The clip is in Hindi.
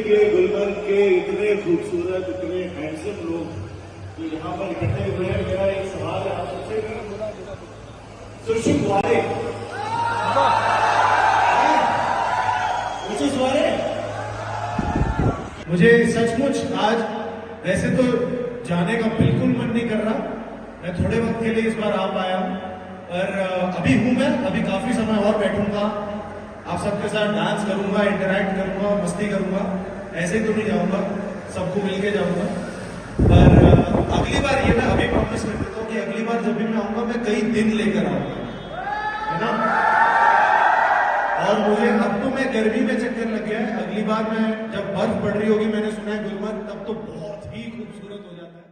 के गुलबर्ग के इतने खूबसूरत इतने हैंडसम लोग जो यहाँ पर इकट्ठे हुए हैं, मेरा एक सवाल है आप सबसे। सुरक्षित वाले मुझे सचमुच आज वैसे तो जाने का बिल्कुल मन नहीं कर रहा, मैं थोड़े वक्त के लिए इस बार आ पाया हूं, पर अभी हूं मैं, अभी काफी समय और बैठूंगा, आप सबके साथ डांस करूंगा, इंटरैक्ट करूंगा, मस्ती करूंगा, ऐसे ही तो नहीं जाऊंगा, सबको मिलके जाऊंगा। पर अगली बार ये मैं अभी प्रॉमिस कर देता हूँ कि अगली बार जब भी मैं आऊंगा मैं कई दिन लेकर आऊंगा, है ना। और मुझे अब तो मैं गर्मी में चक्कर लग गया है, अगली बार मैं जब बर्फ पड़ रही होगी, मैंने सुना है गुलबर्ग, तब तो बहुत ही खूबसूरत हो जाता है।